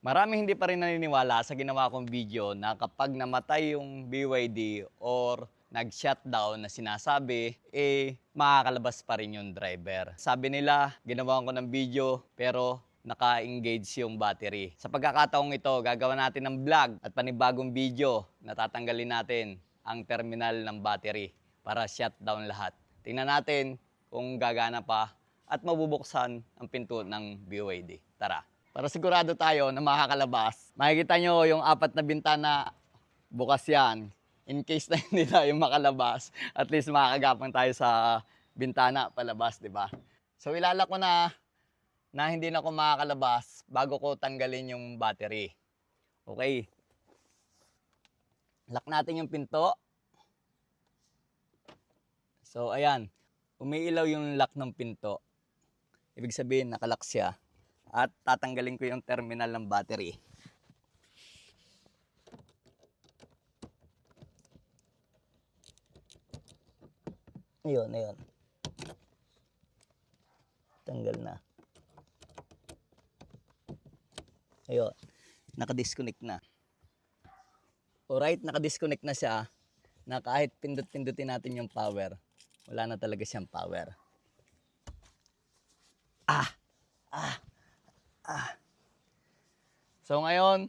Maraming hindi pa rin naniniwala sa ginawa kong video na kapag namatay yung BYD or nag-shutdown na sinasabi, makakalabas pa rin yung driver. Sabi nila, ginawa ko ng video pero naka-engage yung battery. Sa pagkakataong ito, gagawa natin ng vlog at panibagong video na tatanggalin natin ang terminal ng battery para shutdown lahat. Tingnan natin kung gagana pa at mabubuksan ang pinto ng BYD. Tara! Para sigurado tayo na makakalabas. Makikita nyo yung 4 na bintana, bukas yan. In case na hindi tayo makalabas, at least makakagapang tayo sa bintana palabas, di ba? So ilalak ko na hindi na ako makakalabas bago ko tanggalin yung battery. Okay. Lock natin yung pinto. So ayan, umiilaw yung lock ng pinto. Ibig sabihin nakalock siya. At tatanggalin ko yung terminal ng battery. Ayun. Tanggal na. Ayun. Naka-disconnect na. Alright, naka-disconnect na siya. Na kahit pindot-pindutin natin yung power, wala na talaga siyang power. So ngayon,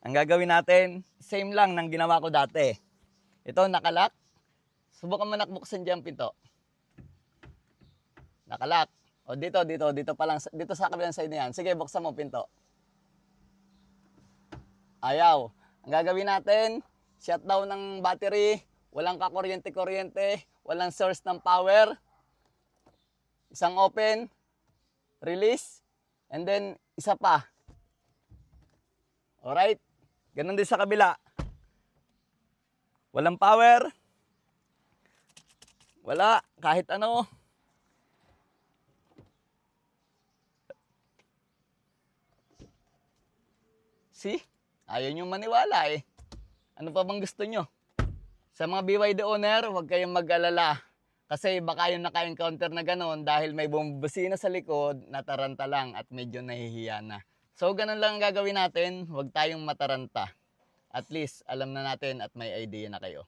ang gagawin natin, same lang ng ginawa ko dati. Ito, nakalock. Subukan mo nakbuksan dyan pinto. Nakalock. O dito pa lang, dito sa kabilang side na yan. Sige, buksan mo pinto. Ayaw. Ang gagawin natin, shutdown ng battery, walang kakuryente-kuryente, walang source ng power. Isang open, release, and then isa pa. Alright, ganun din sa kabila. Walang power. Wala, kahit ano. See? Ayaw nyo maniwala eh. Ano pa bang gusto nyo? Sa mga BYD owner, huwag kayong mag-alala. Kasi baka yung naka-encounter na gano'n dahil may bumbusina sa likod, nataranta lang at medyo nahihiya na. So ganun lang ang gagawin natin, huwag tayong mataranta. At least alam na natin at may idea na kayo.